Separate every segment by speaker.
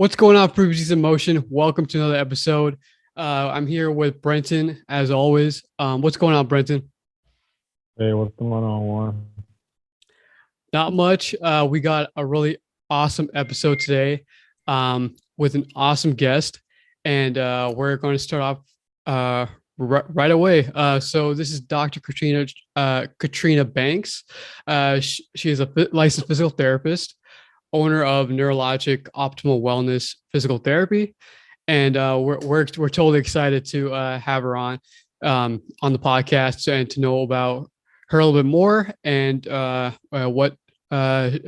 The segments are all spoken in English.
Speaker 1: What's going on, Pre-PTs in Motion? Welcome to another episode. I'm here with Brenton, as always. What's going on, Brenton?
Speaker 2: Hey, what's going on, Warren?
Speaker 1: Not much. We got a really awesome episode today with an awesome guest, and we're going to start off right away. So this is Dr. Katrina Banks. She is a licensed physical therapist, owner of Neurologic Optimal Wellness Physical Therapy, and we're totally excited to have her on the podcast and to know about her a little bit more and what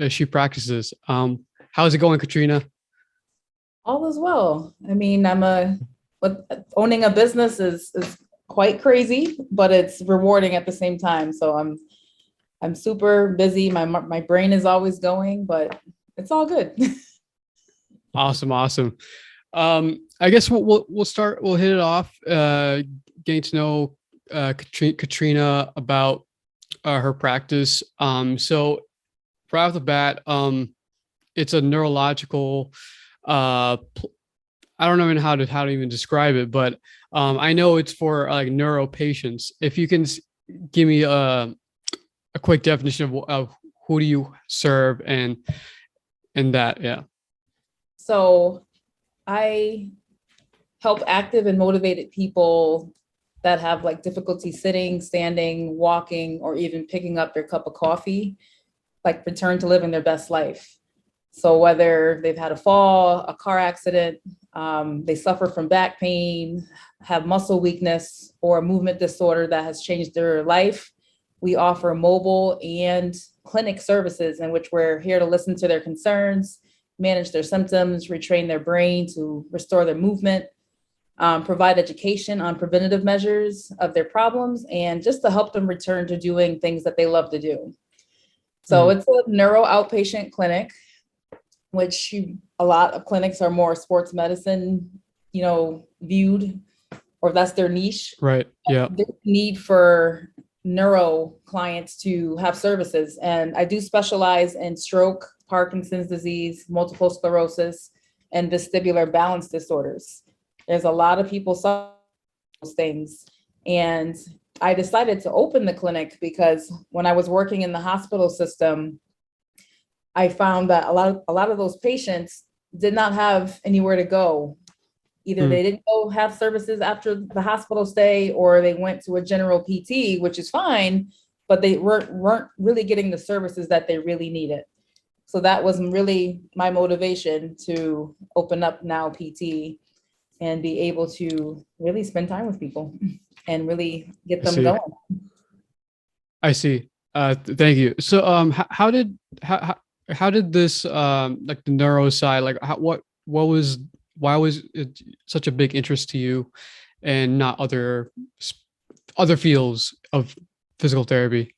Speaker 1: she practices. How's it going, Katrina?
Speaker 3: All is well. I mean, but owning a business is quite crazy, but it's rewarding at the same time. So I'm super busy. My brain is always going, but it's all good.
Speaker 1: Awesome. I guess we'll start. We'll hit it off. Getting to know Katrina about her practice. So right off the bat, it's a neurological. I don't know even how to even describe it, but I know it's for like neuro patients. If you can give me a quick definition of who do you serve and that, yeah.
Speaker 3: So I help active and motivated people that have like difficulty sitting, standing, walking, or even picking up their cup of coffee, like return to living their best life. So whether they've had a fall, a car accident, they suffer from back pain, have muscle weakness, or a movement disorder that has changed their life, we offer mobile and clinic services in which we're here to listen to their concerns, manage their symptoms, retrain their brain to restore their movement, provide education on preventative measures of their problems, and just to help them return to doing things that they love to do. So it's a neuro outpatient clinic, which a lot of clinics are more sports medicine, viewed, or that's their niche.
Speaker 1: Right. Yeah.
Speaker 3: There's a need for neuro clients to have services. And I do specialize in stroke, Parkinson's disease, multiple sclerosis, and vestibular balance disorders. There's a lot of people suffer those things. And I decided to open the clinic because when I was working in the hospital system, I found that a lot of those patients did not have anywhere to go. Either they didn't go have services after the hospital stay, or they went to a general PT, which is fine, but they weren't really getting the services that they really needed. So that was really my motivation to open up Now PT and be able to really spend time with people and really get them going.
Speaker 1: I see. Thank you. So, how did this like the neuro side, like why was it such a big interest to you and not other fields of physical therapy?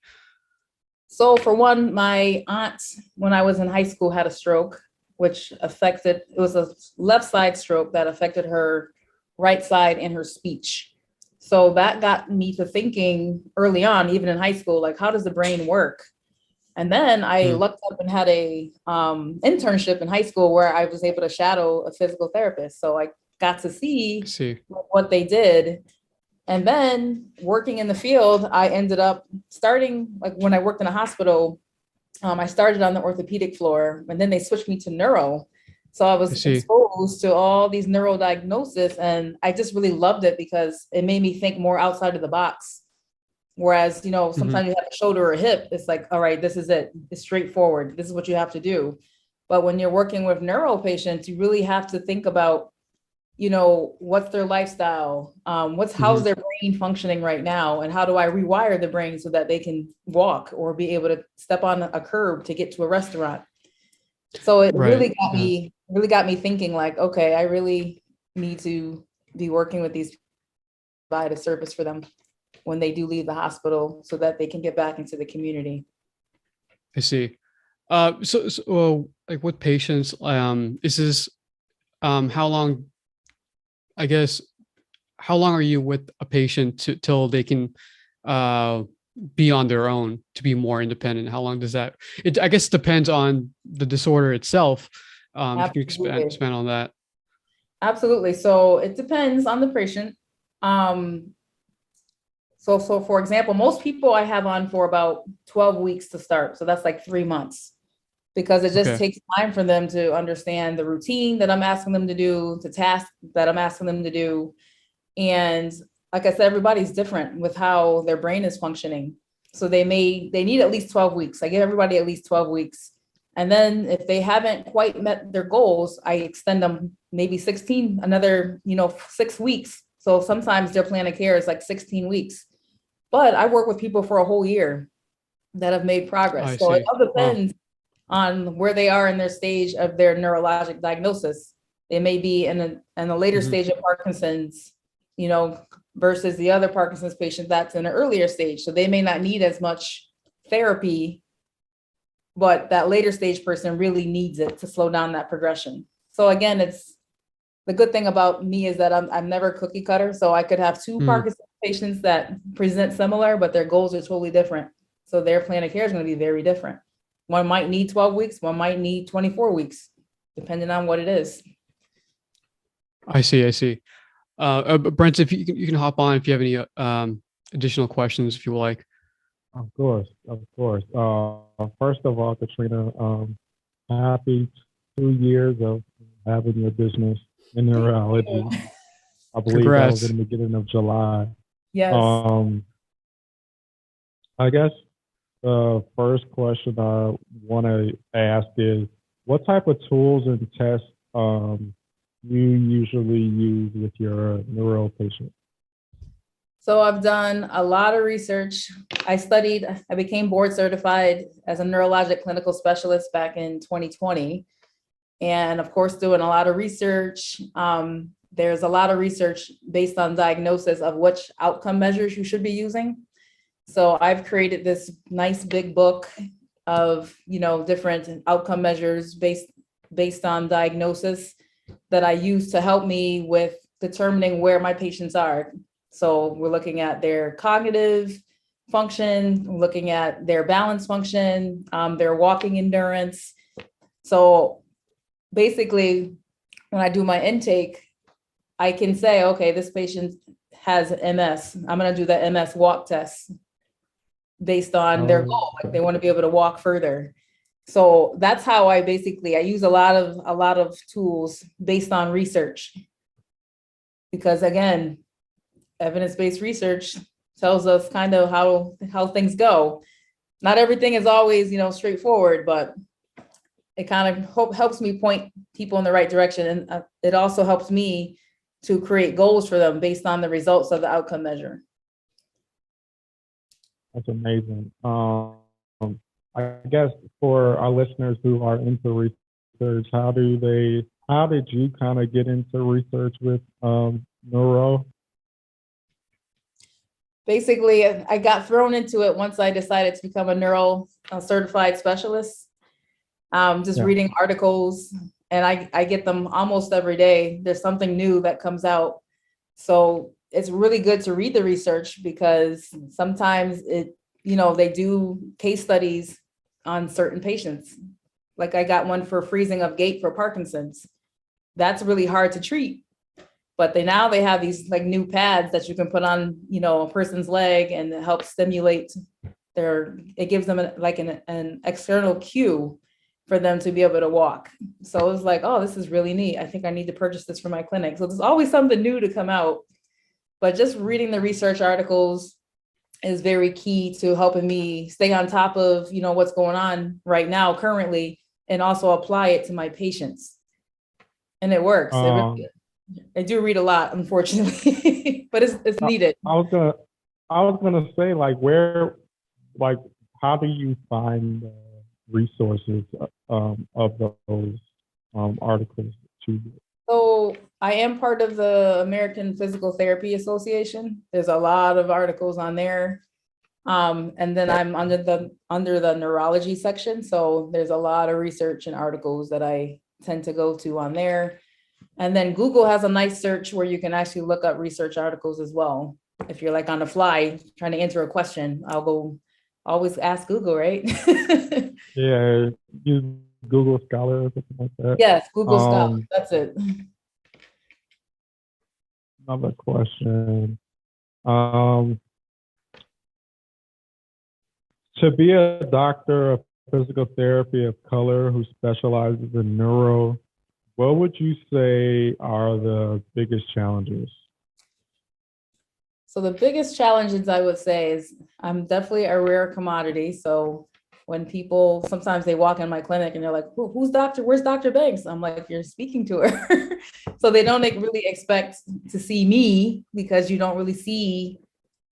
Speaker 3: So for one, my aunt, when I was in high school, had a stroke, which it was a left side stroke that affected her right side and her speech. So that got me to thinking early on, even in high school, like, how does the brain work? And then I looked up and had a internship in high school where I was able to shadow a physical therapist. So I got to see what they did. And then working in the field, I ended up starting, like when I worked in a hospital, I started on the orthopedic floor, and then they switched me to neuro. So I was exposed to all these neurodiagnosis, and I just really loved it because it made me think more outside of the box. Whereas, sometimes you have a shoulder or a hip, it's like, all right, this is it. It's straightforward. This is what you have to do. But when you're working with neuro patients, you really have to think about, what's their lifestyle? How's their brain functioning right now? And how do I rewire the brain so that they can walk or be able to step on a curb to get to a restaurant? So it really got me thinking like, okay, I really need to be working with these people, provide a service for them when they do leave the hospital so that they can get back into the community.
Speaker 1: I see. So like with patients, is this, how long, I guess, how long are you with a patient till they can, be on their own to be more independent? How long does that, I guess, depends on the disorder itself. If you can
Speaker 3: Absolutely.
Speaker 1: expand on that.
Speaker 3: Absolutely. So it depends on the patient. Um, so for example, most people I have on for about 12 weeks to start. So that's like 3 months because it just
Speaker 1: Okay.
Speaker 3: takes time for them to understand the routine that I'm asking them to do, the task that I'm asking them to do. And like I said, everybody's different with how their brain is functioning. So they need at least 12 weeks. I give everybody at least 12 weeks. And then if they haven't quite met their goals, I extend them maybe 16, another, 6 weeks. So sometimes their plan of care is like 16 weeks. But I work with people for a whole year that have made progress.
Speaker 1: I
Speaker 3: So it
Speaker 1: see.
Speaker 3: all
Speaker 1: Wow.
Speaker 3: depends on where they are in their stage of their neurologic diagnosis. They may be in a later
Speaker 1: Mhm.
Speaker 3: stage of Parkinson's, you know, versus the other Parkinson's patient that's in an earlier stage. So they may not need as much therapy, but that later stage person really needs it to slow down that progression. So again, it's the good thing about me is that I'm never cookie cutter. So I could have two
Speaker 1: Mm.
Speaker 3: Parkinson's patients that present similar, but their goals are totally different. So their plan of care is going to be very different. One might need 12 weeks, one might need 24 weeks, depending on what it is.
Speaker 1: I see. I see. Brent, if you can hop on if you have any additional questions, if you would like.
Speaker 2: Of course, of course. First of all, Katrina, happy 2 years of having your business in neurology. I believe that was
Speaker 1: Congrats.
Speaker 2: in the beginning of July.
Speaker 3: Yes.
Speaker 2: Um, I guess the first question I want to ask is, what type of tools and tests you usually use with your neuro patient?
Speaker 3: So I've done a lot of research. I became board certified as a neurologic clinical specialist back in 2020. And of course, doing a lot of research. There's a lot of research based on diagnosis of which outcome measures you should be using. So I've created this nice big book of, different outcome measures based on diagnosis that I use to help me with determining where my patients are. So we're looking at their cognitive function, looking at their balance function, their walking endurance. So basically, when I do my intake, I can say, okay, this patient has MS. I'm going to do the MS walk test based on their goal. Like
Speaker 2: Okay.
Speaker 3: they want to be able to walk further. So that's how I use a lot of tools based on research. Because again, evidence-based research tells us kind of how things go. Not everything is always, straightforward, but it kind of helps me point people in the right direction. And it also helps me to create goals for them based on the results of the outcome measure.
Speaker 2: That's amazing. I guess for our listeners who are into research, how did you kind of get into research with neuro?
Speaker 3: Basically, I got thrown into it once I decided to become a neuro certified specialist. Just
Speaker 2: Yeah.
Speaker 3: reading articles, and I get them almost every day. There's something new that comes out. So it's really good to read the research because sometimes they do case studies on certain patients. Like I got one for freezing of gait for Parkinson's. That's really hard to treat. But they have these like new pads that you can put on, a person's leg and it helps stimulate it gives them an external cue for them to be able to walk. So it was like, oh, this is really neat. I think I need to purchase this for my clinic. So there's always something new to come out. But just reading the research articles is very key to helping me stay on top of, what's going on right now currently, and also apply it to my patients. And it works.
Speaker 2: Um,
Speaker 3: I do read a lot, unfortunately, but it's
Speaker 2: I,
Speaker 3: needed.
Speaker 2: I was gonna say like how do you find resources of those articles to you?
Speaker 3: So I am part of the American Physical Therapy Association. There's a lot of articles on there. And then I'm under the neurology section. So there's a lot of research and articles that I tend to go to on there. And then Google has a nice search where you can actually look up research articles as well. If you're like on the fly trying to answer a question, I'll go always ask Google, right?
Speaker 2: Yeah, use Google Scholar or something like that.
Speaker 3: Yes, Google Scholar.
Speaker 2: Um,
Speaker 3: That's it.
Speaker 2: Another question. Um, to be a doctor of physical therapy of color who specializes in neuro, what would you say are the biggest challenges?
Speaker 3: So the biggest challenges I would say is I'm definitely a rare commodity. So when people sometimes they walk in my clinic and they're like, where's Dr. Banks? I'm like, you're speaking to her. So they don't really expect to see me because you don't really see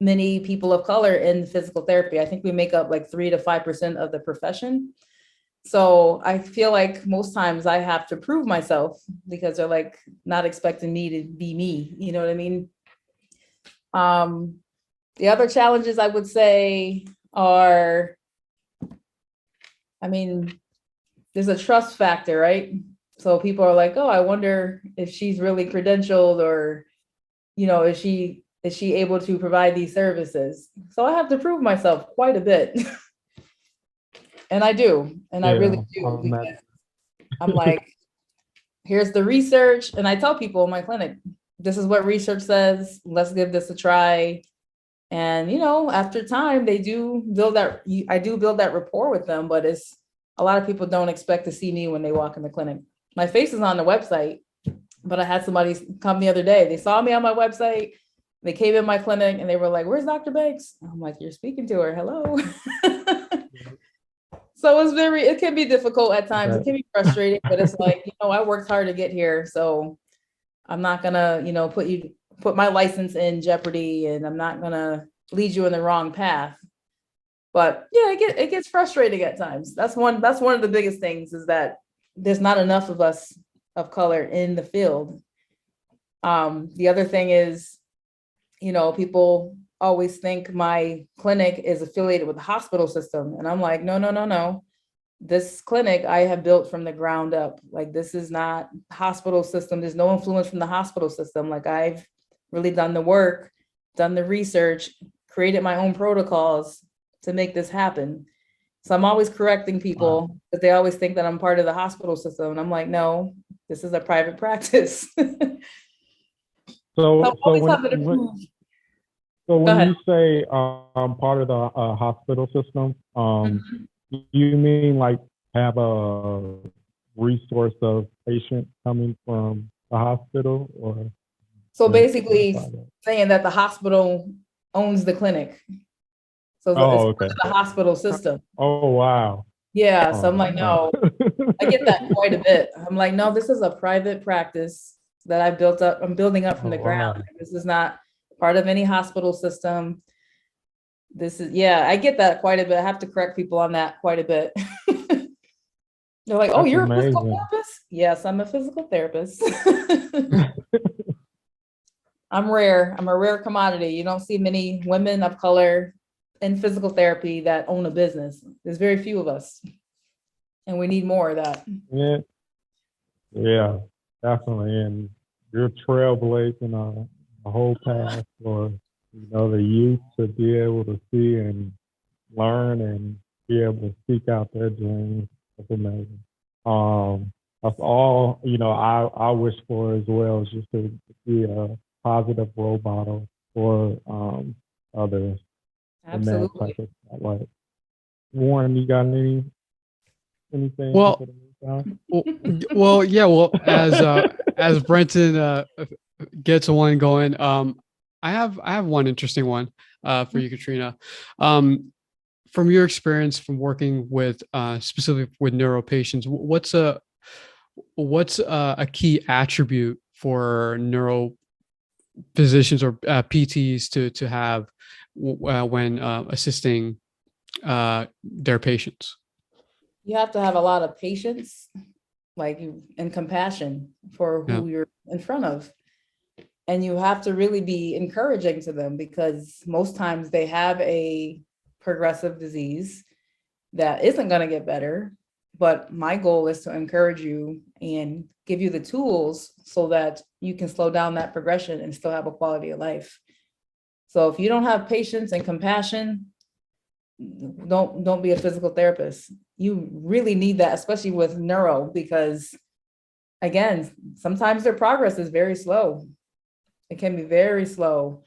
Speaker 3: many people of color in physical therapy. I think we make up like 3 to 5% of the profession. So I feel like most times I have to prove myself because they're like not expecting me to be me. You know what I mean? The other challenges I would say are, I mean, there's a trust factor, right? So people are like, oh, I wonder if she's really credentialed or, is she able to provide these services? So I have to prove myself quite a bit. And I do, and I really do, because I'm like, here's the research. And I tell people in my clinic, this is what research says, let's give this a try. And, after time, I do build that rapport with them, but a lot of people don't expect to see me when they walk in the clinic. My face is on the website, but I had somebody come the other day. They saw me on my website. They came in my clinic and they were like, where's Dr. Banks? I'm like, you're speaking to her. Hello. So it can be difficult at times. It can be frustrating, but it's like, I worked hard to get here. So I'm not gonna, put my license in jeopardy, and I'm not gonna lead you in the wrong path. But yeah, it gets frustrating at times. That's one of the biggest things, is that there's not enough of us of color in the field. The other thing is, people always think my clinic is affiliated with the hospital system. And I'm like, no, no, no, no. This clinic I have built from the ground up. Like, this is not hospital system. There's no influence from the hospital system. Like, I've really done the work, done the research, created my own protocols to make this happen. So I'm always correcting people, because they always think that I'm part of the hospital system. And I'm like, no, this is a private practice.
Speaker 2: So when
Speaker 3: ahead.
Speaker 2: you say part of the hospital system,
Speaker 3: Mhm.
Speaker 2: you mean like have a resource of patients coming from the hospital, or
Speaker 3: So
Speaker 2: like,
Speaker 3: basically saying that the hospital owns the clinic. So it's
Speaker 2: oh,
Speaker 3: part
Speaker 2: okay.
Speaker 3: of the hospital system.
Speaker 2: Oh, wow.
Speaker 3: Yeah. So I'm
Speaker 2: Oh,
Speaker 3: like,
Speaker 2: wow.
Speaker 3: no, I get that quite a bit. I'm like, no, this is a private practice that I built up. I'm building up from
Speaker 2: Oh,
Speaker 3: the ground.
Speaker 2: wow.
Speaker 3: This is not part of any hospital system. Yeah, I get that quite a bit. I have to correct people on that quite a bit. They're like, oh,
Speaker 2: That's
Speaker 3: you're a physical
Speaker 2: amazing.
Speaker 3: therapist? Yes, I'm a physical therapist. I'm rare. I'm a rare commodity. You don't see many women of color in physical therapy that own a business. There's very few of us, and we need more of that.
Speaker 2: Yeah, yeah, definitely. And you're trailblazing a whole path for, the youth to be able to see and learn and be able to seek out their dreams. That's amazing. Um, that's all, I wish for as well, is just to be a positive role model for others in that
Speaker 3: Absolutely.
Speaker 2: type of spotlight. Warren, you got anything
Speaker 1: Well,
Speaker 2: for the meantime?
Speaker 1: yeah. Well, as Brenton gets one going, I have one interesting one for you, Katrina. From your experience from working with specifically with neuro patients, what's a key attribute for neuro physicians or PTs to have when assisting their patients?
Speaker 3: You have to have a lot of patience, and compassion for
Speaker 1: Yeah.
Speaker 3: who you're in front of. And you have to really be encouraging to them, because most times they have a progressive disease that isn't going to get better. But my goal is to encourage you and give you the tools so that you can slow down that progression and still have a quality of life. So if you don't have patience and compassion, don't be a physical therapist. You really need that, especially with neuro, because again, sometimes their progress is very slow. It can be very slow.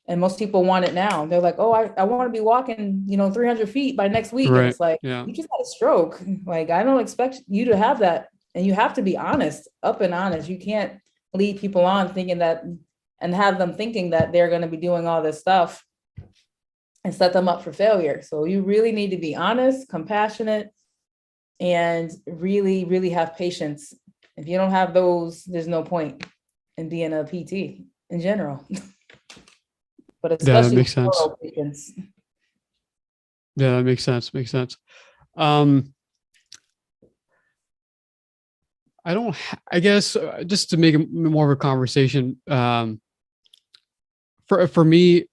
Speaker 3: And most people want it now. They're like, oh, I want to be walking, 300 feet by next week. And
Speaker 1: Right.
Speaker 3: it's like,
Speaker 1: Yeah.
Speaker 3: you just had a stroke. Like, I don't expect you to have that. And you have to be honest, up and honest. You can't lead people on thinking that and have them thinking that they're going to be doing all this stuff and set them up for failure. So you really need to be honest, compassionate, and really, really have patience. If you don't have those, there's no point in being a PT in general. But
Speaker 1: Yeah, that
Speaker 3: especially
Speaker 1: makes sense.
Speaker 3: oral patients.
Speaker 1: Yeah, that makes sense. Makes sense. Um, I guess just to make it more of a conversation, for me,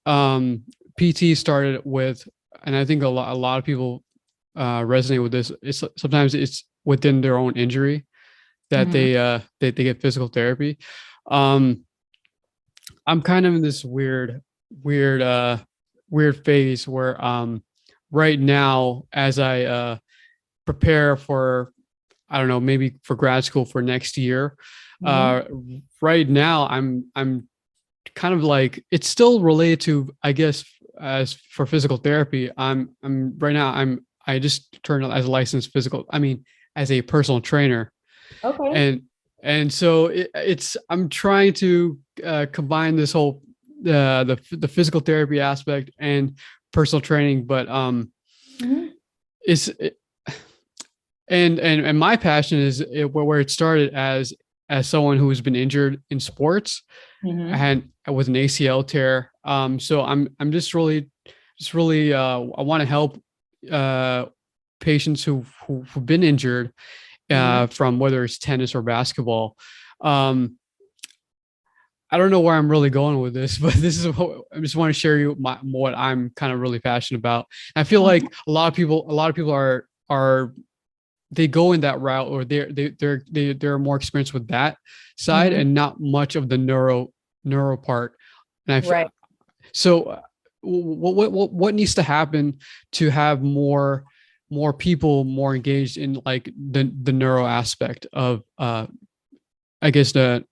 Speaker 1: PT started with, and I think a lot of people resonate with this. It's sometimes it's within their own injury that
Speaker 3: Mhm.
Speaker 1: they get physical therapy. Um, I'm kind of in this weird weird phase where right now as I prepare for, I don't know, maybe for grad school for next year. Uh,
Speaker 3: Mhm.
Speaker 1: right now, I'm kind of like, it's still related to, I guess, as for physical therapy. I'm right now. I just turned as a licensed physical. I mean, as a personal trainer,
Speaker 3: Okay.
Speaker 1: and so it's I'm trying to combine this whole the physical therapy aspect and personal training, but
Speaker 3: Mhm.
Speaker 1: it's and my passion is where it started as someone who's been injured in sports
Speaker 3: Mhm.
Speaker 1: and with an ACL tear. So I'm just really I want to help uh, patients who've been injured
Speaker 3: Mhm.
Speaker 1: from whether it's tennis or basketball. Um, I don't know where I'm really going with this, but this is what I just want to share you what I'm kind of really passionate about. I feel
Speaker 3: Mhm.
Speaker 1: like a lot of people are they go in that route, or they're more experienced with that side
Speaker 3: Mhm.
Speaker 1: and not much of the neuro part. And
Speaker 3: Right.
Speaker 1: so what needs to happen to have more people more engaged in like the neuro aspect of I guess the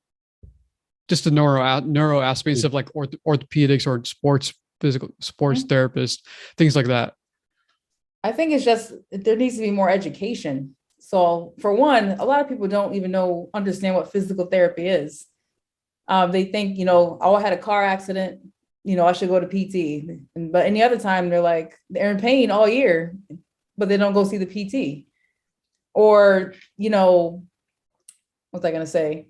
Speaker 1: just the neuro aspects of like orthopedics or sports
Speaker 3: Mhm.
Speaker 1: therapists, things like that.
Speaker 3: I think it's just there needs to be more education. So for one, a lot of people don't even understand what physical therapy is. They think, oh, I had a car accident, I should go to PT. But any other time, they're in pain all year, but they don't go see the PT. Or, what's I going to say?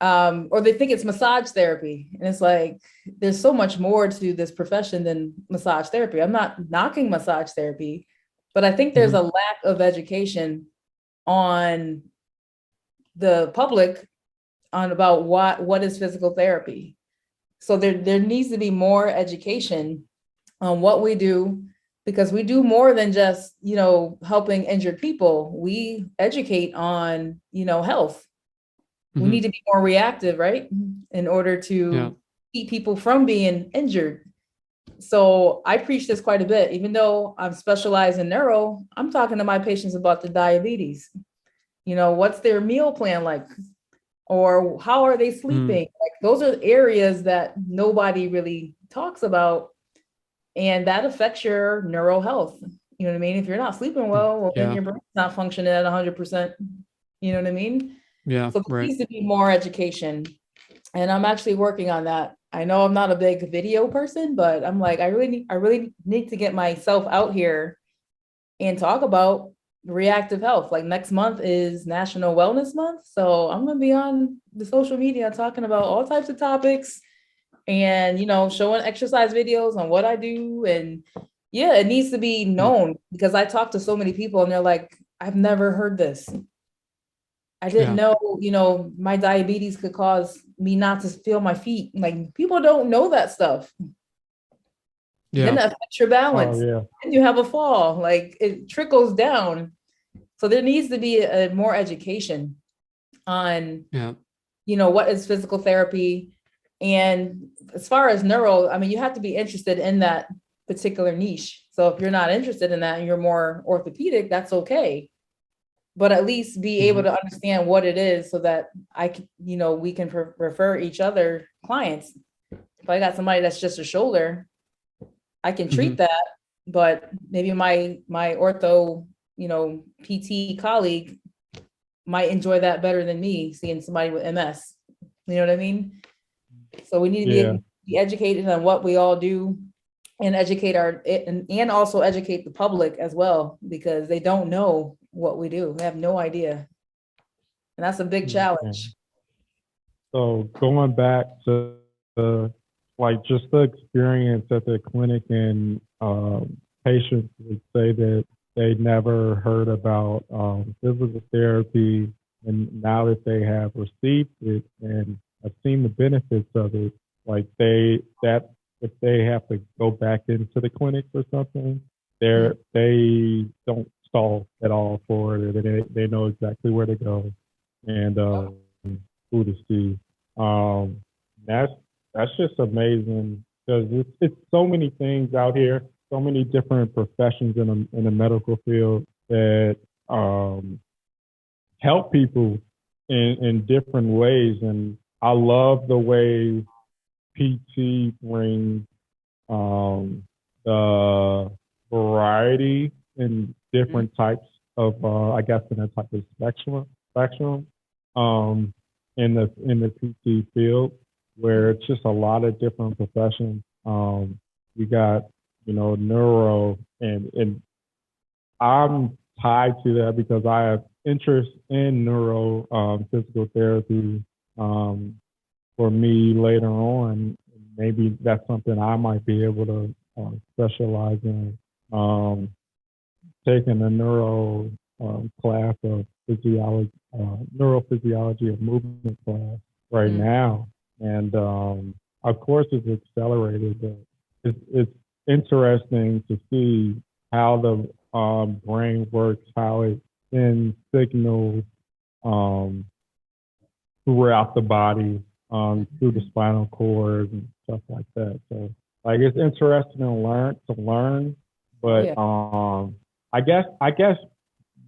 Speaker 3: Or they think it's massage therapy. And it's like, there's so much more to this profession than massage therapy. I'm not knocking massage therapy, but I think there's
Speaker 1: Mhm.
Speaker 3: a lack of education on the public on about what is physical therapy. So there needs to be more education on what we do, because we do more than just, helping injured people. We educate on, health. We need
Speaker 1: Mhm.
Speaker 3: to be more reactive, right? In order
Speaker 1: Yeah.
Speaker 3: to keep people from being injured. So I preach this quite a bit, even though I'm specialized in neuro. I'm talking to my patients about the diabetes. What's their meal plan like? Or how are they
Speaker 1: Mm.
Speaker 3: sleeping? Like, those are areas that nobody really talks about, and that affects your neural health. You know what I mean? If you're not sleeping well, then
Speaker 1: Yeah.
Speaker 3: your brain's not functioning at 100%. You know what I mean?
Speaker 1: Yeah.
Speaker 3: So there
Speaker 1: Right.
Speaker 3: needs to be more education, and I'm actually working on that. I know I'm not a big video person, but I'm like, I really need to get myself out here and talk about reactive health. Like, next month is National Wellness Month. So I'm going to be on the social media talking about all types of topics and, showing exercise videos on what I do. And yeah, it needs to be
Speaker 1: Yeah.
Speaker 3: known, because I talk to so many people and they're like, I've never heard this. I didn't
Speaker 1: Yeah.
Speaker 3: know, my diabetes could cause me not to feel my feet. Like, people don't know that stuff. Then
Speaker 1: Yeah.
Speaker 3: that affects your
Speaker 2: Oh
Speaker 3: balance.
Speaker 2: yeah.
Speaker 3: And you have a fall. Like, it trickles down. So there needs to be a more education on,
Speaker 1: Yeah.
Speaker 3: what is physical therapy. And as far as neuro, I mean, you have to be interested in that particular niche. So if you're not interested in that and you're more orthopedic, that's okay. But at least be able to understand what it is so that I can, we can refer each other clients. If I got somebody that's just a shoulder, I can treat that, but maybe my ortho, PT colleague might enjoy that better than me seeing somebody with MS. You know what I mean? So we need to be educated on what we all do and educate and also educate the public as well, because they don't know what we do. They have no idea. And that's a big challenge.
Speaker 2: So going back to like just the experience at the clinic, and patients would say that they never heard about physical therapy, and now that they have received it and have seen the benefits of it, like if they have to go back into the clinic for something, they don't stall at all for it. They know exactly where to go and who to see. That's just amazing, because it's so many things out here, so many different professions in the medical field that help people in different ways. And I love the way PT brings the variety in different types of I guess in a type of spectrum in the PT field, where it's just a lot of different professions. We got, neuro, and I'm tied to that because I have interest in neuro physical therapy. For me later on, maybe that's something I might be able to specialize in. Taking a neuro class of physiology, neurophysiology of movement class right now. And of course, it's accelerated, but it's interesting to see how the brain works, how it sends signals throughout the body, through the spinal cord and stuff like that. So, like, it's interesting to learn, but I guess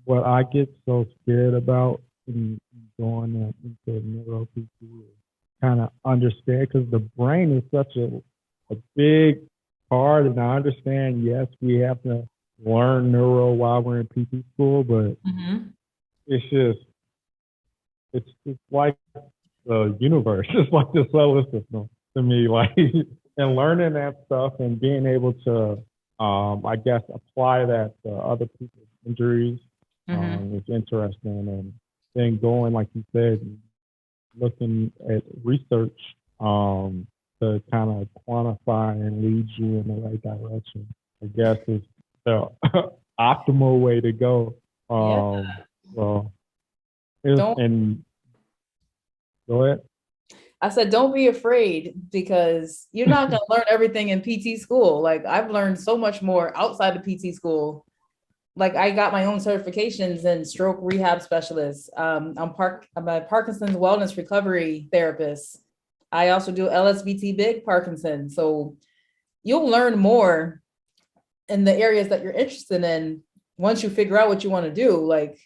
Speaker 2: what I get so scared about in going into neuro PT is kind of understand, because the brain is such a big part, and I understand, yes, we have to learn neuro while we're in PT school, but it's like the universe. It's like the solar system to me, like, and learning that stuff and being able to, I guess, apply that to other people's injuries is interesting. And then going, like you said, looking at research to kind of quantify and lead you in the right direction, I guess, is the optimal way to go. And go ahead.
Speaker 3: I said, don't be afraid, because you're not going to learn everything in PT school. Like, I've learned so much more outside of PT school. Like, I got my own certifications in stroke rehab specialist. I'm a Parkinson's wellness recovery therapist. I also do LSVT big Parkinson's. So you'll learn more in the areas that you're interested in once you figure out what you want to do. Like,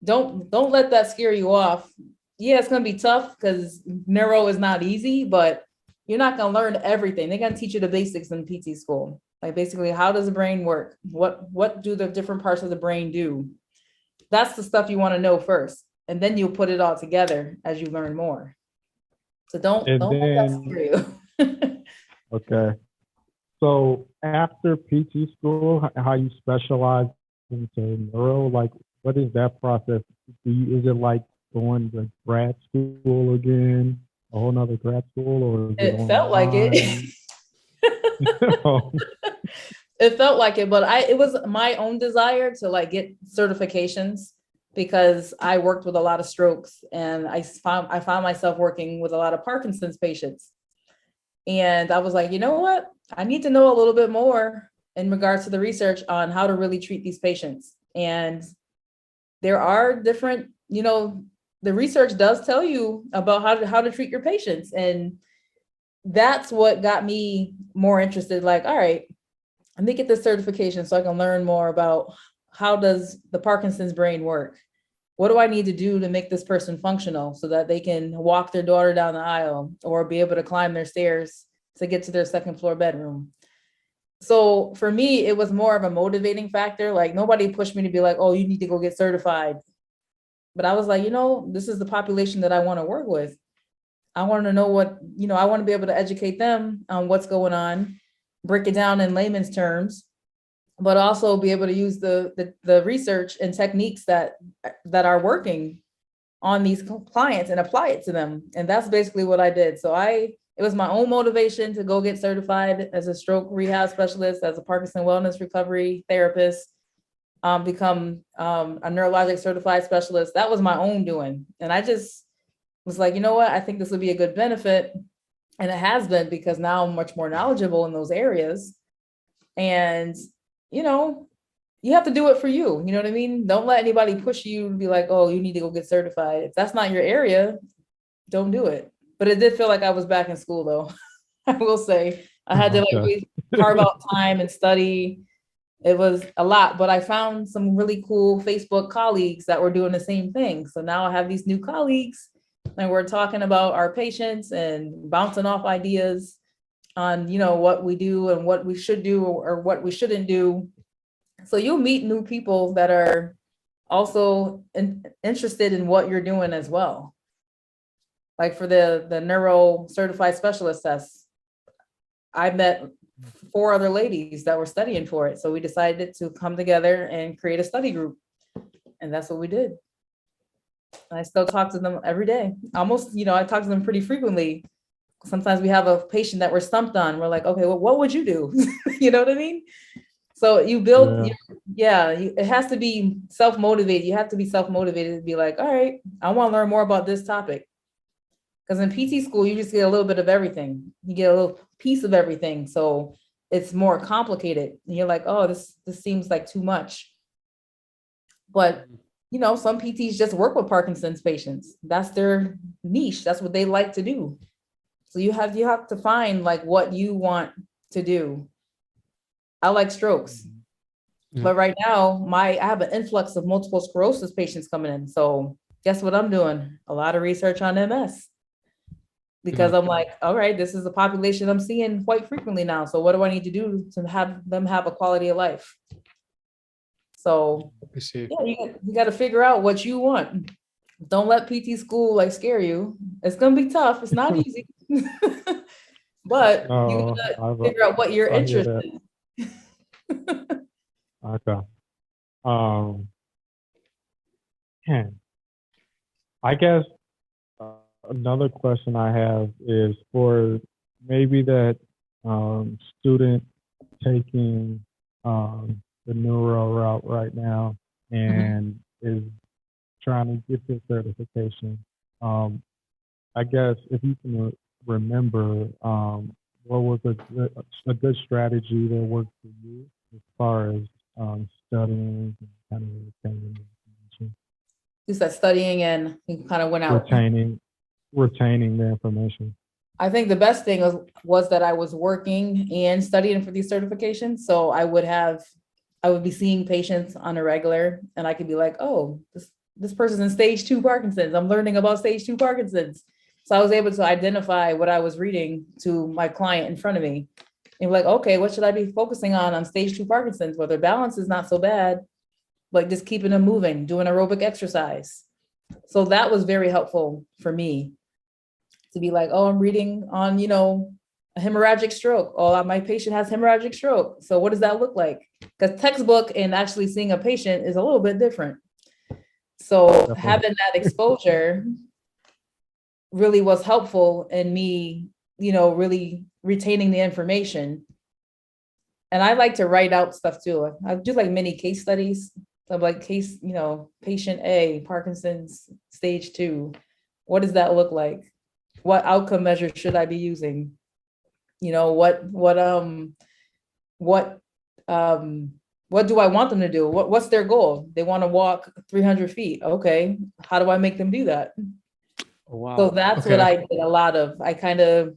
Speaker 3: don't let that scare you off. Yeah, it's going to be tough because neuro is not easy, but you're not going to learn everything. They're going to teach you the basics in PT school. Like, basically, how does the brain work? What do the different parts of the brain do? That's the stuff you want to know first. And then you'll put it all together as you learn more. So don't let that scare you.
Speaker 2: Okay. So after PT school, how you specialize into neuro, like, what is that process? Is it like going to grad school again, a whole nother grad school, or is
Speaker 3: it felt like it? It felt like it, but it was my own desire to, like, get certifications, because I worked with a lot of strokes, and I found myself working with a lot of Parkinson's patients. And I was like, you know what? I need to know a little bit more in regards to the research on how to really treat these patients. And there are different, the research does tell you about how to treat your patients. And that's what got me more interested. Like, all right, let me get this certification so I can learn more about how does the Parkinson's brain work? What do I need to do to make this person functional so that they can walk their daughter down the aisle or be able to climb their stairs to get to their second floor bedroom? So for me, it was more of a motivating factor. Like nobody pushed me to be like, oh, you need to go get certified. But I was like, this is the population that I want to work with. I want to know what, I want to be able to educate them on what's going on, break it down in layman's terms, but also be able to use the research and techniques that are working on these clients and apply it to them. And that's basically what I did. So it was my own motivation to go get certified as a stroke rehab specialist, as a Parkinson wellness recovery therapist, become a neurologic certified specialist. That was my own doing. And I just was like, you know what? I think this would be a good benefit. And it has been, because now I'm much more knowledgeable in those areas. And, you have to do it for you. You know what I mean? Don't let anybody push you to be like, oh, you need to go get certified. If that's not your area, don't do it. But it did feel like I was back in school though. I will say I had to really carve out time and study. It was a lot, but I found some really cool Facebook colleagues that were doing the same thing. So now I have these new colleagues and we're talking about our patients and bouncing off ideas on, what we do and what we should do or what we shouldn't do. So you'll meet new people that are also interested in what you're doing as well. Like for the neuro certified specialist test, I met 4 other ladies that were studying for it. So we decided to come together and create a study group. And that's what we did. I still talk to them every day. Almost, I talk to them pretty frequently. Sometimes we have a patient that we're stumped on. We're like, okay, well, what would you do? You know what I mean? So you build, it has to be self-motivated. You have to be self-motivated to be like, all right, I want to learn more about this topic. Because in PT school, you just get a little bit of everything. You get a little piece of everything. So it's more complicated. And you're like, oh, this seems like too much. But, some PTs just work with Parkinson's patients. That's their niche. That's what they like to do. So you have to find like what you want to do. I like strokes. Yeah. But right now, I have an influx of multiple sclerosis patients coming in. So guess what I'm doing? A lot of research on MS. Because I'm like, all right, this is a population I'm seeing quite frequently now. So what do I need to do to have them have a quality of life? So you got to figure out what you want. Don't let PT school like scare you. It's going to be tough. It's not easy. But you got to figure out what you're interested in.
Speaker 2: Okay. I guess another question I have is for maybe that student taking the neuro route right now and is trying to get this certification. I guess if you can remember, what was a good strategy that worked for you as far as studying and kind of retaining information?
Speaker 3: You said studying and you kind of went out.
Speaker 2: Retaining the information.
Speaker 3: I think the best thing was that I was working and studying for these certifications. So I would be seeing patients on a regular and I could be like, oh, this person's in stage 2 Parkinson's. I'm learning about stage 2 Parkinson's. So I was able to identify what I was reading to my client in front of me and be like, okay, what should I be focusing on stage 2 Parkinson's, where their balance is not so bad, but just keeping them moving, doing aerobic exercise. So that was very helpful for me to be like, oh, I'm reading on, a hemorrhagic stroke. Oh, my patient has hemorrhagic stroke. So what does that look like? Because textbook and actually seeing a patient is a little bit different. So having that exposure really was helpful in me, really retaining the information. And I like to write out stuff too. I do like mini case studies. So like patient A, Parkinson's stage 2. What does that look like? What outcome measures should I be using? What do I want them to do? What's their goal? They want to walk 300 feet. Okay. How do I make them do that?
Speaker 1: Oh, wow.
Speaker 3: So that's what I did a lot of. I kind of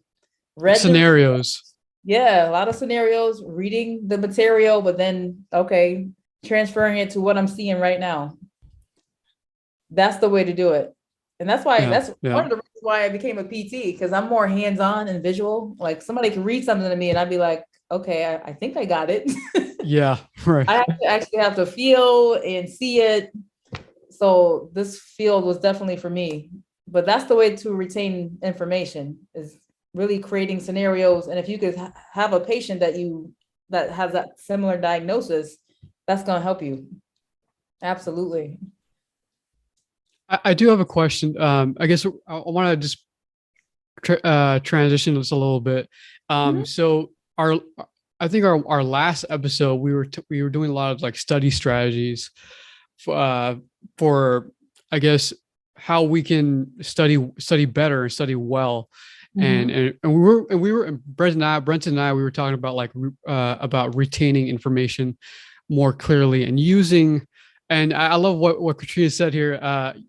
Speaker 3: read
Speaker 1: scenarios.
Speaker 3: Yeah, a lot of scenarios, reading the material, but then, okay, transferring it to what I'm seeing right now. That's the way to do it. And
Speaker 1: Yeah.
Speaker 3: that's
Speaker 1: Yeah.
Speaker 3: one of the reasons why I became a PT, because I'm more hands-on and visual. Like somebody can read something to me and I'd be like, okay, I think I got it.
Speaker 1: Yeah. Right.
Speaker 3: I have to actually have to feel and see it. So this field was definitely for me. But that's the way to retain information, is really creating scenarios. And if you could have a patient that has that similar diagnosis, that's going to help you. Absolutely.
Speaker 1: I do have a question. I guess I want to just transition this a little bit.
Speaker 3: Mhm.
Speaker 1: So I think our last episode we were doing a lot of like study strategies for I guess how we can study better and study well. And,
Speaker 3: Mhm.
Speaker 1: and we were Brenton and I we were talking about like about retaining information more clearly and using. And I love what Katrina said here.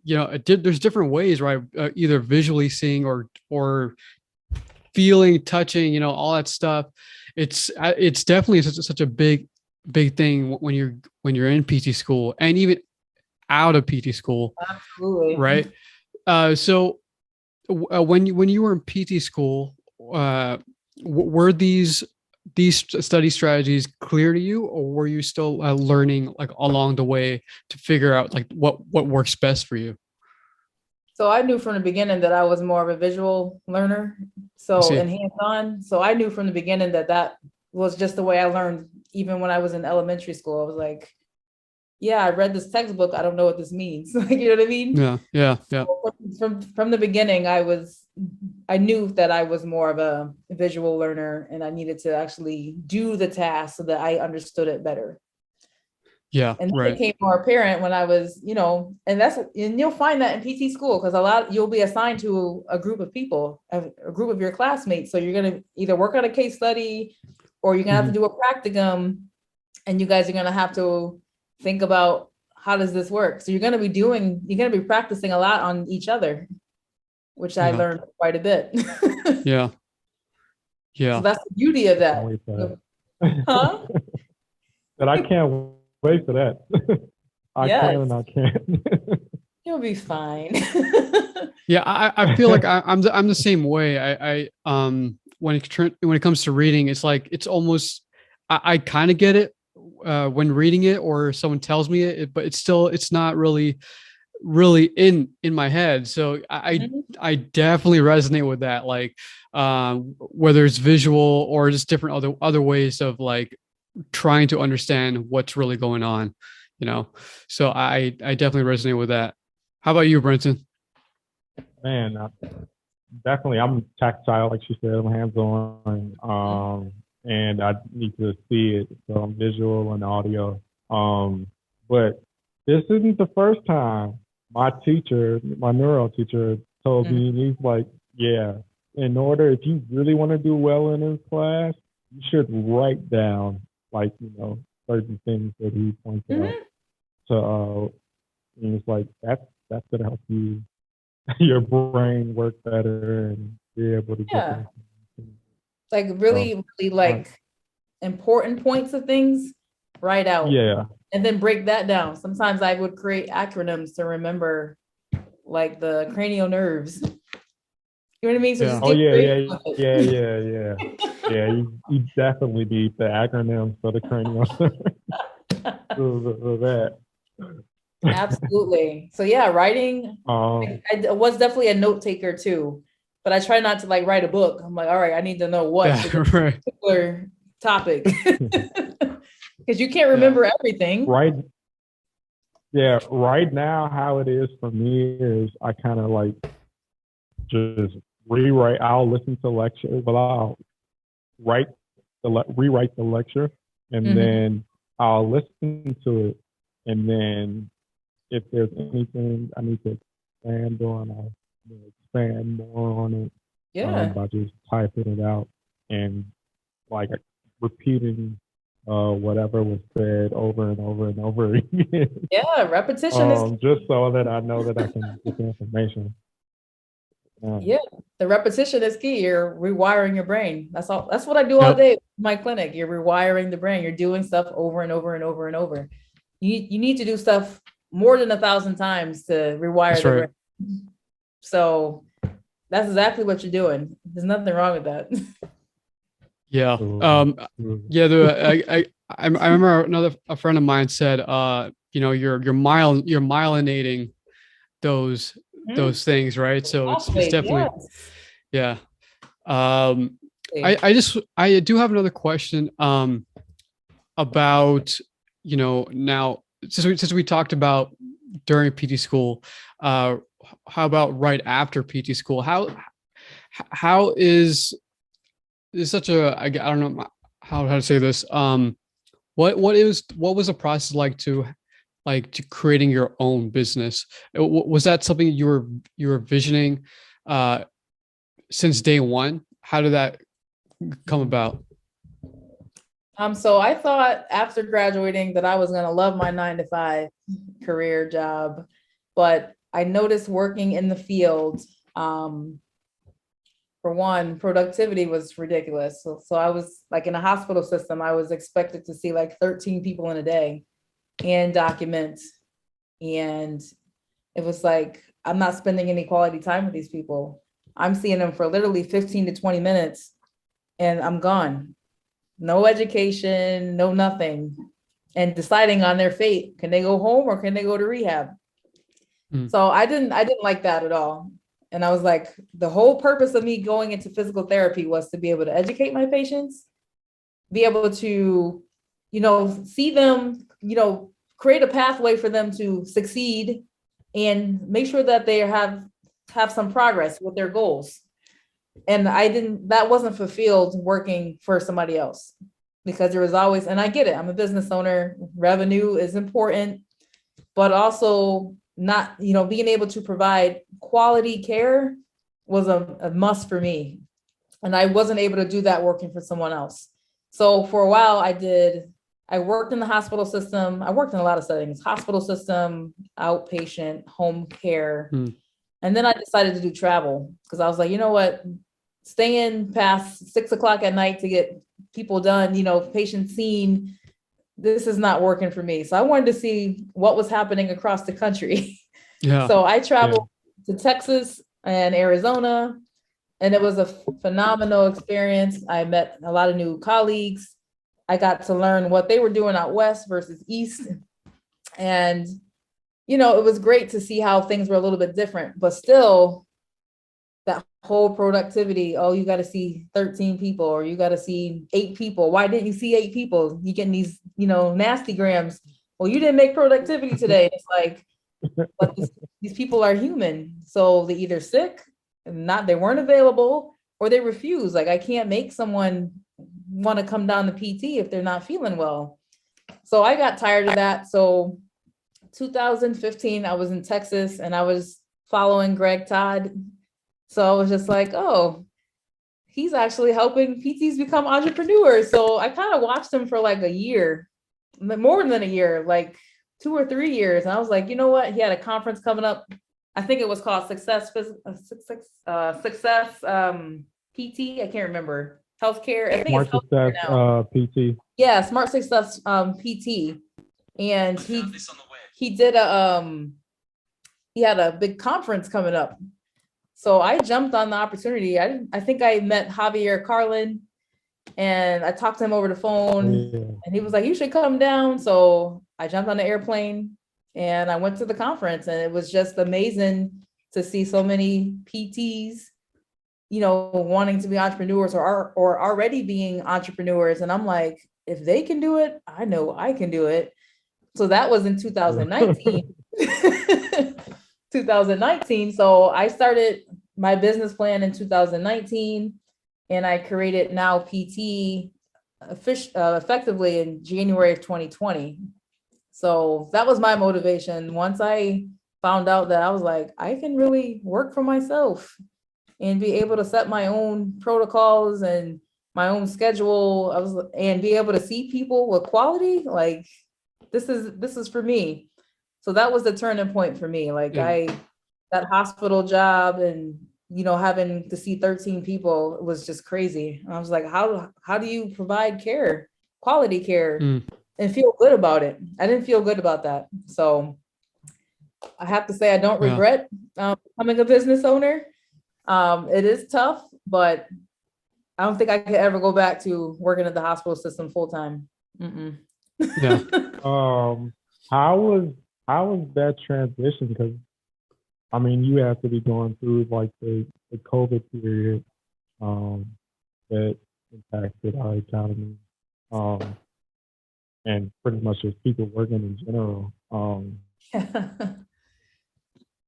Speaker 1: There's different ways, right? Either visually seeing or feeling, touching, all that stuff. It's definitely such a big thing when you're in PT school and even out of PT school,
Speaker 3: Absolutely.
Speaker 1: right? So when you were in PT school, were these study strategies clear to you, or were you still learning like along the way to figure out like what works best for you?
Speaker 3: So I knew from the beginning that I was more of a visual learner.
Speaker 1: I
Speaker 3: So,
Speaker 1: see.
Speaker 3: and hands-on. So I knew from the beginning that that was just the way I learned. Even when I was in elementary school, I was like, yeah, I read this textbook. I don't know what this means. Like, you know what I mean?
Speaker 1: Yeah, yeah, yeah,
Speaker 3: From the beginning, I knew that I was more of a visual learner and I needed to actually do the task so that I understood it better.
Speaker 1: yeah.
Speaker 3: And then it
Speaker 1: Right.
Speaker 3: became more apparent when I was, and you'll find that in PT school, because you'll be assigned to a group of people, a group of your classmates. So you're going to either work on a case study or you're going to have to
Speaker 1: Mhm.
Speaker 3: do a practicum, and you guys are going to have to think about how does this work. So you're going to be practicing a lot on each other, which I
Speaker 1: Yeah,
Speaker 3: learned quite a bit.
Speaker 1: yeah,
Speaker 3: So
Speaker 1: yeah.
Speaker 3: that's the beauty of
Speaker 2: Can't
Speaker 3: that.
Speaker 2: wait for
Speaker 3: Huh?
Speaker 2: that. But I can't wait for that. I can
Speaker 3: Yes,
Speaker 2: and I can't.
Speaker 3: you'll be fine.
Speaker 1: Yeah, I feel like I'm the same way. When it comes to reading, it's like it's almost I kind of get it when reading it or someone tells me but it's not really in my head. So
Speaker 3: Mhm.
Speaker 1: I definitely resonate with that. Like whether it's visual or just different other ways of like trying to understand what's really going on, you know. So I definitely resonate with that. How about you, Brenton?
Speaker 2: Man, definitely, I'm tactile, like she said, I'm hands-on, and I need to see it, so I'm visual and audio. But this isn't the first time my teacher, my neuro teacher, told
Speaker 3: Mhm.
Speaker 2: me, he's like, yeah, if you really want to do well in this class, you should write down, like, certain things that he points out.
Speaker 3: Mhm.
Speaker 2: So, and it's like, that's going to help you your brain work better and be able to get
Speaker 3: Yeah.
Speaker 2: the information.
Speaker 3: Like
Speaker 2: So,
Speaker 3: really, really
Speaker 2: uh,
Speaker 3: like important points of things, write out
Speaker 2: yeah.
Speaker 3: and then break that down. Sometimes I would create acronyms to remember like the cranial nerves. You know what I mean? So just
Speaker 1: Yeah,
Speaker 2: Oh,
Speaker 3: get
Speaker 2: yeah,
Speaker 3: creative
Speaker 2: yeah,
Speaker 3: with
Speaker 2: yeah,
Speaker 3: it.
Speaker 2: yeah, yeah. Yeah, you definitely need the acronyms for the cranial for that.
Speaker 3: Absolutely. So yeah, writing,
Speaker 2: um,
Speaker 3: I was definitely a note taker too, but I try not to like write a book. I'm like, all right, I need to know what
Speaker 1: yeah.
Speaker 3: for this
Speaker 1: Right.
Speaker 3: particular topic. Because you can't
Speaker 1: Yeah,
Speaker 3: remember everything.
Speaker 2: right, yeah, right now, how it is for me is I kind of like just rewrite. I'll listen to lectures, but I'll write rewrite the lecture, and
Speaker 3: Mhm.
Speaker 2: then I'll listen to it, and then if there's anything I need to expand on, I'll expand more on it
Speaker 3: Yeah.
Speaker 2: by just typing it out and like repeating whatever was said over and over and over again,
Speaker 3: Yeah. Repetition is
Speaker 2: just so that I know that I can get the information.
Speaker 3: Yeah, the repetition is key. You're rewiring your brain. That's all. That's what I do all
Speaker 1: Yep.
Speaker 3: day in my clinic. You're rewiring the brain. You're doing stuff over and over and over and over. You need to do stuff more than 1,000 times to rewire
Speaker 1: That's
Speaker 3: the
Speaker 1: right.
Speaker 3: brain. So that's exactly what you're doing. There's nothing wrong with that.
Speaker 1: Yeah.
Speaker 2: Absolutely.
Speaker 1: Yeah. I remember a friend of mine said, you're myelinating those things, right? So it's
Speaker 3: Phosphate,
Speaker 1: definitely,
Speaker 3: yes.
Speaker 1: yeah. I do have another question about, now since we talked about during PT school, how about right after PT school? How is such a, I don't know how to say this. What was the process like to creating your own business? Was that something you were visioning since day one? How did that come about?
Speaker 3: So I thought after graduating that I was gonna love my 9 to 5 career job, but I noticed working in the field, for one, productivity was ridiculous. So I was like in a hospital system, I was expected to see like 13 people in a day and document. And it was like, I'm not spending any quality time with these people. I'm seeing them for literally 15 to 20 minutes and I'm gone. No education, no nothing. And deciding on their fate. Can they go home or can they go to rehab?
Speaker 1: Mm.
Speaker 3: So I didn't like that at all. And I was like, the whole purpose of me going into physical therapy was to be able to educate my patients, be able to, see them, create a pathway for them to succeed and make sure that they have some progress with their goals. And that wasn't fulfilled working for somebody else because there was always, and I get it, I'm a business owner, revenue is important, but also not, being able to provide quality care was a must for me. And I wasn't able to do that working for someone else. So for a while I worked in the hospital system. I worked in a lot of settings, hospital system, outpatient, home care.
Speaker 1: Mm.
Speaker 3: And then I decided to do travel because I was like, you know what, staying past 6 o'clock at night to get people done, patients seen, this is not working for me. So I wanted to see what was happening across the country.
Speaker 1: Yeah.
Speaker 3: So I traveled to Texas and Arizona, and it was a phenomenal experience. I met a lot of new colleagues. I got to learn what they were doing out west versus east. And, it was great to see how things were a little bit different, but still that whole productivity. Oh, you got to see 13 people or you got to see 8 people. Why didn't you see 8 people? You getting these, nasty grams. Well, you didn't make productivity today. It's like, but these people are human. So they either sick, they weren't available, or they refuse. Like I can't make someone want to come down to PT if they're not feeling well. So I got tired of that. So 2015, I was in Texas and I was following Greg Todd. So I was just like, oh, he's actually helping PTs become entrepreneurs. So I kind of watched him for like a year, more than a year, like 2 or 3 years. And I was like, you know what? He had a conference coming up. I think it was called Success PT. I can't remember. Healthcare. I think
Speaker 2: Smart
Speaker 3: it's healthcare
Speaker 2: Success
Speaker 3: now.
Speaker 2: PT.
Speaker 3: Yeah, Smart Success PT. And he did he had a big conference coming up. So I jumped on the opportunity. I think I met Javier Carlin and I talked to him over the phone and he was like, you should come down. So I jumped on the airplane and I went to the conference and it was just amazing to see so many PTs, wanting to be entrepreneurs or already being entrepreneurs. And I'm like, if they can do it, I know I can do it. So that was in 2019. 2019. So I started my business plan in 2019 and I created Now PT effectively in January of 2020. So that was my motivation. Once I found out that I was like, I can really work for myself and be able to set my own protocols and my own schedule. And be able to see people with quality. Like this is for me. So that was the turning point for me. Like
Speaker 1: Yeah.
Speaker 3: that hospital job and having to see 13 people was just crazy. And I was like, how do you provide care, quality care,
Speaker 1: Mm.
Speaker 3: and feel good about it? I didn't feel good about that. So I have to say, I don't
Speaker 1: Yeah.
Speaker 3: regret becoming a business owner. It is tough, but I don't think I could ever go back to working at the hospital system full time.
Speaker 1: Yeah.
Speaker 2: How was that transition? Because I mean, you have to be going through like the COVID period that impacted our economy, and pretty much just people working in general.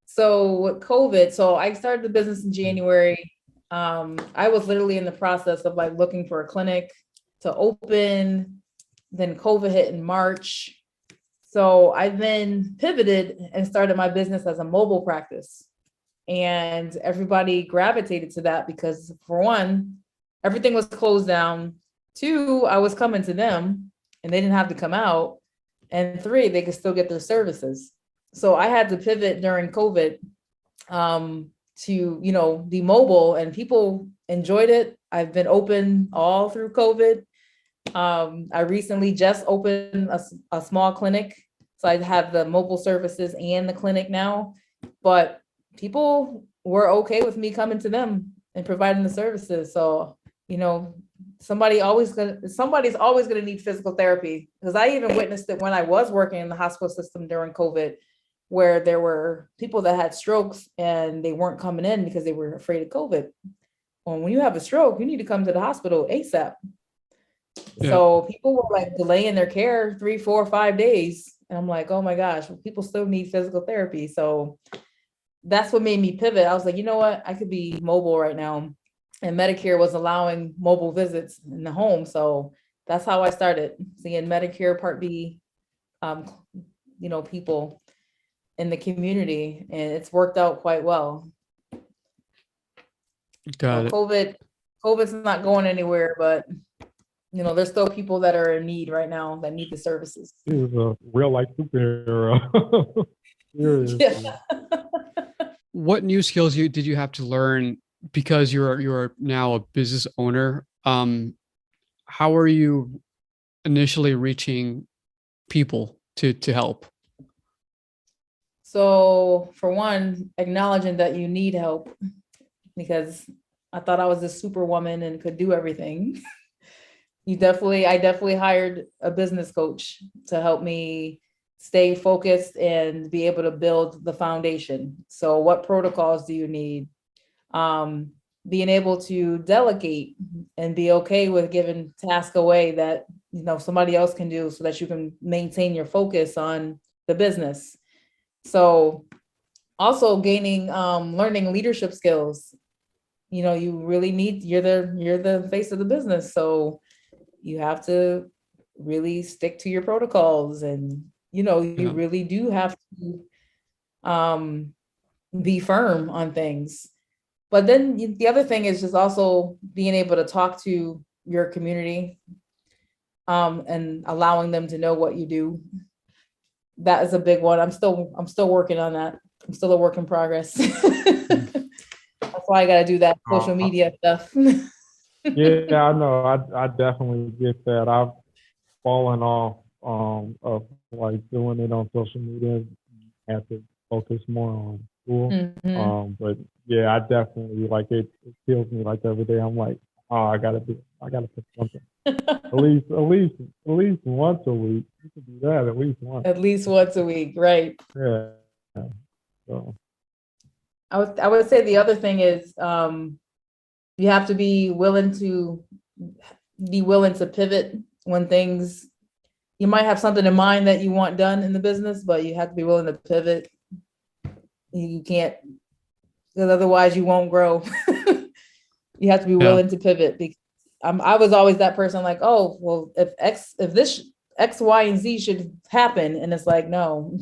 Speaker 3: So with COVID, so I started the business in January. I was literally in the process of like looking for a clinic to open. Then COVID hit in March. So I then pivoted and started my business as a mobile practice. And everybody gravitated to that because, for one, everything was closed down. Two, I was coming to them and they didn't have to come out. And three, they could still get their services. So I had to pivot during COVID to, be mobile, and people enjoyed it. I've been open all through COVID. I recently just opened a small clinic. So I have the mobile services and the clinic now, but people were okay with me coming to them and providing the services. So, somebody's always gonna need physical therapy, because I even witnessed it when I was working in the hospital system during COVID, where there were people that had strokes and they weren't coming in because they were afraid of COVID. Well, when you have a stroke, you need to come to the hospital ASAP.
Speaker 1: Yeah.
Speaker 3: So people were like delaying their care 3, 4, 5 days. And I'm like, oh my gosh, people still need physical therapy. So that's what made me pivot. I was like, you know what? I could be mobile right now. And Medicare was allowing mobile visits in the home. So that's how I started seeing Medicare Part B, people in the community. And it's worked out quite well.
Speaker 1: Got
Speaker 3: So
Speaker 1: it.
Speaker 3: COVID's not going anywhere, but there's still people that are in need right now that need the services.
Speaker 2: He was a real life superhero. Seriously.
Speaker 3: Yeah.
Speaker 1: What new skills did you have to learn because you're now a business owner? How are you initially reaching people to help?
Speaker 3: So for one, acknowledging that you need help, because I thought I was a superwoman and could do everything. I definitely hired a business coach to help me stay focused and be able to build the foundation. So what protocols do you need? Being able to delegate and be okay with giving tasks away that somebody else can do, so that you can maintain your focus on the business. So also learning leadership skills. You really you're the face of the business. So you have to really stick to your protocols, and you really do have to be firm on things. But then the other thing is just also being able to talk to your community, and allowing them to know what you do. That is a big one. I'm still working on that. I'm still a work in progress. That's why I got to do that social media stuff.
Speaker 2: Yeah, I know. I definitely get that. I've fallen off of like doing it on social media. Have to focus more on school.
Speaker 3: Mhm.
Speaker 2: But yeah, I definitely like it. It kills me like every day. I'm like, oh, I gotta put something. At least once a week. You can do that at least once.
Speaker 3: At least once a week, right?
Speaker 2: Yeah. So
Speaker 3: I would say the other thing is, you have to be willing to pivot when things, you might have something in mind that you want done in the business, but you have to be willing to pivot. You can't, because otherwise you won't grow. You have to be willing to pivot, because I was always that person like, oh, well, if this X, Y, and Z should happen. And it's like, no,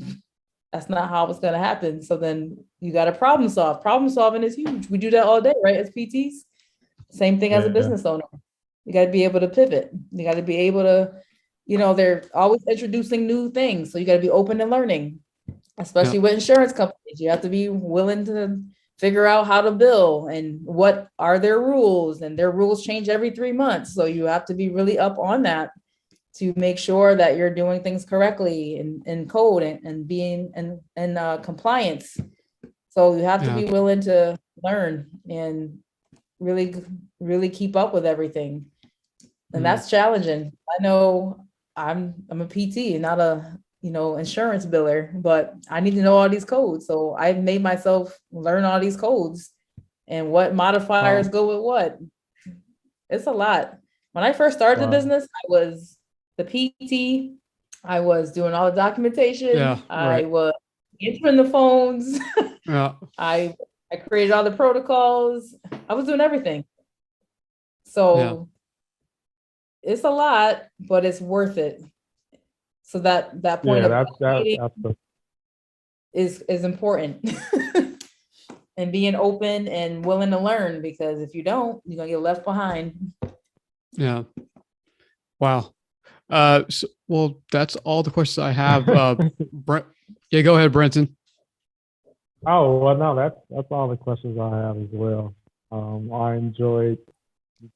Speaker 3: that's not how it's going to happen. So then you got to problem solve. Problem solving is huge. We do that all day, right? As PTs. Same thing as a business owner. You got to be able to pivot. You got to be able to, they're always introducing new things. So you got to be open to learning, especially with insurance companies. You have to be willing to figure out how to bill and what are their rules, and their rules change every 3 months. So you have to be really up on that to make sure that you're doing things correctly in code and being in compliance. So you have to be willing to learn and really keep up with everything. And that's challenging. I know I'm a PT, not a insurance biller, but I need to know all these codes. So I made myself learn all these codes and what modifiers go with what. It's a lot. When I first started the business, I was the PT. I was doing all the documentation. I was answering the phones. I created all the protocols. I was doing everything. So it's a lot, but it's worth it. So that point is important. And being open and willing to learn, because if you don't, you're gonna get left behind.
Speaker 1: Yeah. Wow. Well, that's all the questions I have. Brent, go ahead, Brenton.
Speaker 2: Oh, well, no, that's all the questions I have as well. I enjoyed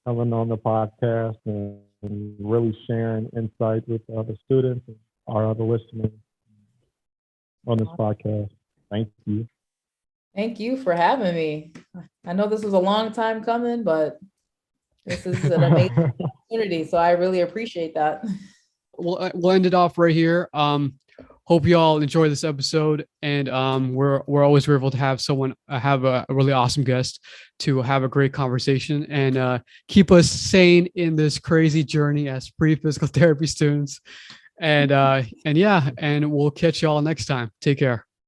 Speaker 2: coming on the podcast and really sharing insight with other students and our other listeners on this podcast. Thank you.
Speaker 3: Thank you for having me. I know this was a long time coming, but this is an amazing opportunity. So I really appreciate that.
Speaker 1: We'll end it off right here. Hope you all enjoy this episode, and we're always grateful to have someone have a really awesome guest to have a great conversation and keep us sane in this crazy journey as pre-physical therapy students. And we'll catch you all next time. Take care.